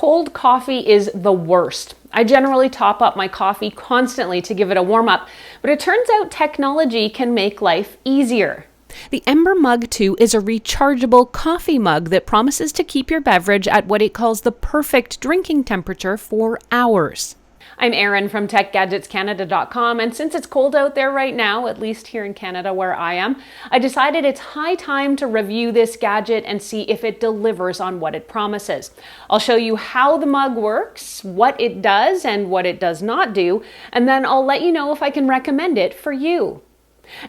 Cold coffee is the worst. I generally top up my coffee constantly to give it a warm up, but it turns out technology can make life easier. The Ember Mug 2 is a rechargeable coffee mug that promises to keep your beverage at what it calls the perfect drinking temperature for hours. I'm Erin from TechGadgetsCanada.com, and since it's cold out there right now, at least here in Canada where I am, I decided it's high time to review this gadget and see if it delivers on what it promises. I'll show you how the mug works, what it does and what it does not do, and then I'll let you know if I can recommend it for you.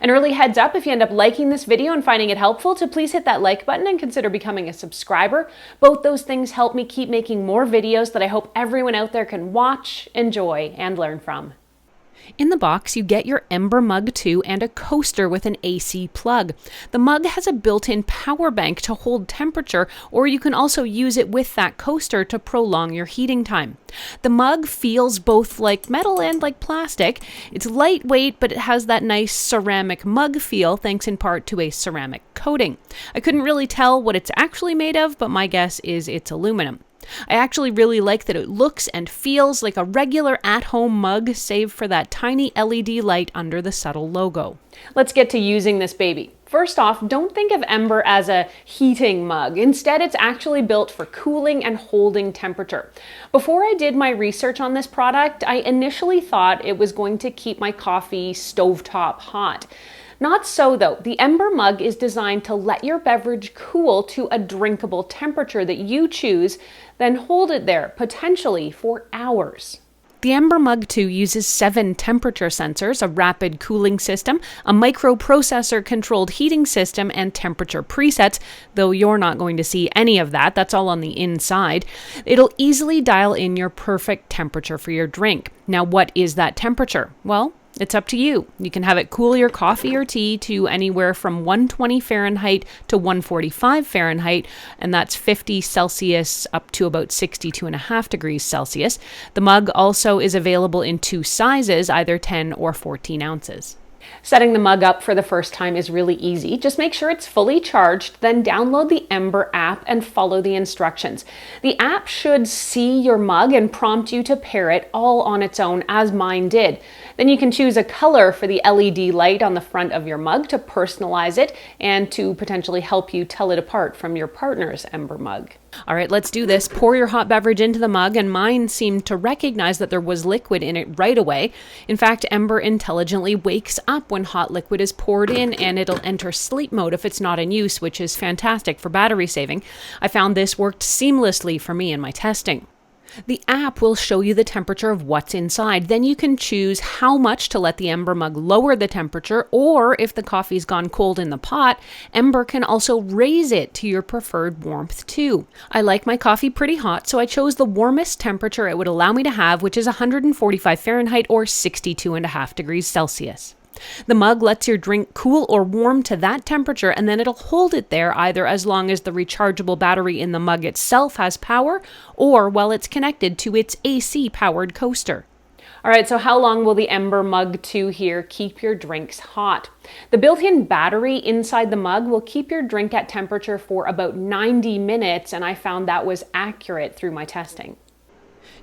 An early heads up, if you end up liking this video and finding it helpful, to please hit that like button and consider becoming a subscriber. Both those things help me keep making more videos that I hope everyone out there can watch, enjoy, and learn from. In the box, you get your Ember Mug 2 and a coaster with an AC plug. The mug has a built-in power bank to hold temperature, or you can also use it with that coaster to prolong your heating time. The mug feels both like metal and like plastic. It's lightweight, but it has that nice ceramic mug feel, thanks in part to a ceramic coating. I couldn't really tell what it's actually made of, but my guess is it's aluminum. I actually really like that it looks and feels like a regular at-home mug, save for that tiny LED light under the subtle logo. Let's get to using this baby. First off, don't think of Ember as a heating mug. Instead, it's actually built for cooling and holding temperature. Before I did my research on this product, I initially thought it was going to keep my coffee stovetop hot. Not so though. The Ember Mug is designed to let your beverage cool to a drinkable temperature that you choose, then hold it there, potentially for hours. The Ember Mug 2 uses 7 temperature sensors, a rapid cooling system, a microprocessor-controlled heating system, and temperature presets, though you're not going to see any of that. That's all on the inside. It'll easily dial in your perfect temperature for your drink. Now, what is that temperature? Well, it's up to you. You can have it cool your coffee or tea to anywhere from 120 Fahrenheit to 145 Fahrenheit, and that's 50 Celsius up to about 62.5 degrees Celsius. The mug also is available in 2 sizes, either 10 or 14 ounces. Setting the mug up for the first time is really easy. Just make sure it's fully charged, then download the Ember app and follow the instructions. The app should see your mug and prompt you to pair it all on its own, as mine did. Then you can choose a color for the LED light on the front of your mug to personalize it and to potentially help you tell it apart from your partner's Ember mug. All right, let's do this. Pour your hot beverage into the mug, and mine seemed to recognize that there was liquid in it right away. In fact, Ember intelligently wakes up when hot liquid is poured in, and it'll enter sleep mode if it's not in use, which is fantastic for battery saving. I found this worked seamlessly for me in my testing. The app will show you the temperature of what's inside. Then you can choose how much to let the Ember Mug lower the temperature, or if the coffee's gone cold in the pot, Ember can also raise it to your preferred warmth too. I like my coffee pretty hot, so I chose the warmest temperature it would allow me to have, which is 145 Fahrenheit or 62.5 degrees Celsius. The mug lets your drink cool or warm to that temperature, and then it'll hold it there either as long as the rechargeable battery in the mug itself has power, or while it's connected to its AC-powered coaster. All right, so how long will the Ember Mug 2 here keep your drinks hot? The built-in battery inside the mug will keep your drink at temperature for about 90 minutes, and I found that was accurate through my testing.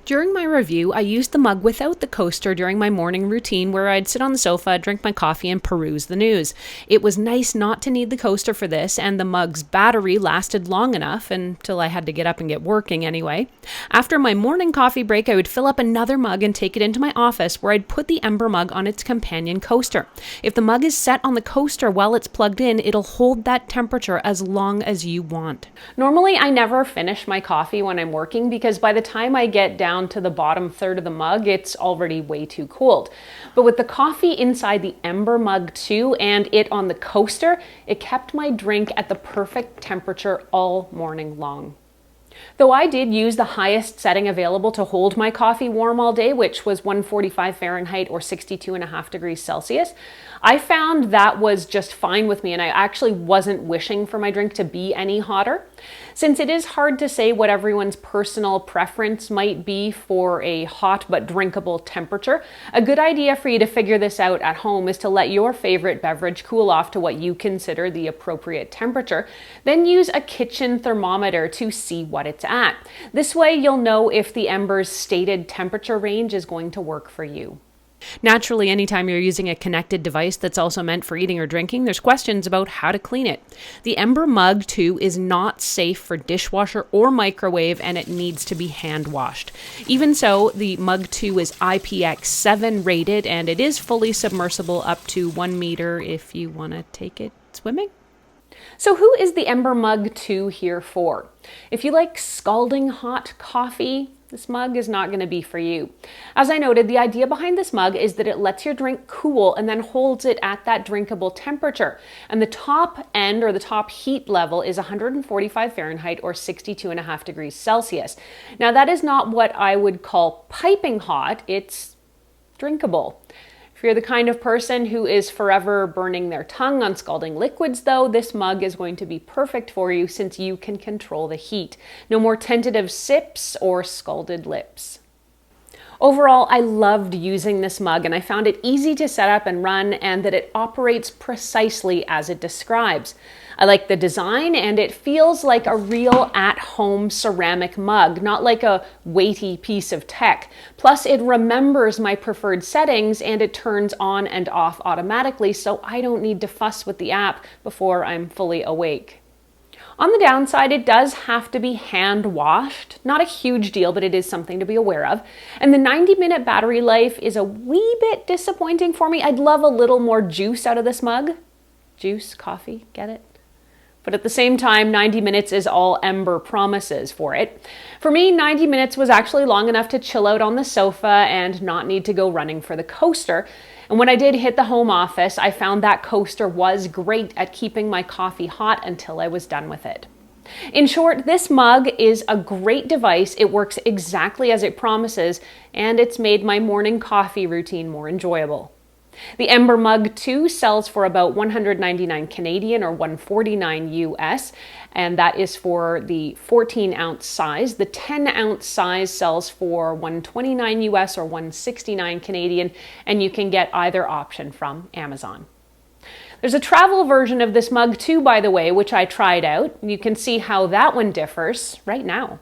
During my review, I used the mug without the coaster during my morning routine where I'd sit on the sofa, drink my coffee, and peruse the news. It was nice not to need the coaster for this, and the mug's battery lasted long enough until I had to get up and get working anyway. After my morning coffee break, I would fill up another mug and take it into my office where I'd put the Ember Mug on its companion coaster. If the mug is set on the coaster while it's plugged in, it'll hold that temperature as long as you want. Normally, I never finish my coffee when I'm working because by the time I get down to the bottom third of the mug, it's already way too cold. But with the coffee inside the Ember Mug 2 and it on the coaster, it kept my drink at the perfect temperature all morning long. Though I did use the highest setting available to hold my coffee warm all day, which was 145 Fahrenheit or 62.5 degrees Celsius, I found that was just fine with me, and I actually wasn't wishing for my drink to be any hotter. Since it is hard to say what everyone's personal preference might be for a hot but drinkable temperature, a good idea for you to figure this out at home is to let your favorite beverage cool off to what you consider the appropriate temperature, then use a kitchen thermometer to see what it's at. This way you'll know if the Ember's stated temperature range is going to work for you. Naturally, anytime you're using a connected device that's also meant for eating or drinking, there's questions about how to clean it. The Ember Mug 2 is not safe for dishwasher or microwave, and it needs to be hand washed. Even so, the Mug 2 is IPX7 rated, and it is fully submersible up to 1 meter if you want to take it swimming. So who is the Ember Mug 2 here for? If you like scalding hot coffee, this mug is not going to be for you. As I noted, the idea behind this mug is that it lets your drink cool and then holds it at that drinkable temperature. And the top end, or the top heat level, is 145 Fahrenheit or 62.5 degrees Celsius. Now that is not what I would call piping hot, it's drinkable. If you're the kind of person who is forever burning their tongue on scalding liquids though, this mug is going to be perfect for you since you can control the heat. No more tentative sips or scalded lips. Overall, I loved using this mug and I found it easy to set up and run and that it operates precisely as it describes. I like the design and it feels like a real at-home ceramic mug, not like a weighty piece of tech. Plus it remembers my preferred settings and it turns on and off automatically, so I don't need to fuss with the app before I'm fully awake. On the downside, it does have to be hand washed. Not a huge deal, but it is something to be aware of. And the 90-minute battery life is a wee bit disappointing for me. I'd love a little more juice out of this mug. Juice, coffee, get it? But at the same time, 90 minutes is all Ember promises for it. For me, 90 minutes was actually long enough to chill out on the sofa and not need to go running for the coaster. And when I did hit the home office, I found that coaster was great at keeping my coffee hot until I was done with it. In short, this mug is a great device. It works exactly as it promises, and it's made my morning coffee routine more enjoyable. The Ember Mug 2 sells for about 199 Canadian or 149 US, and that is for the 14-ounce size. The 10-ounce size sells for 129 US or 169 Canadian, and you can get either option from Amazon. There's a travel version of this mug too, by the way, which I tried out. You can see how that one differs right now.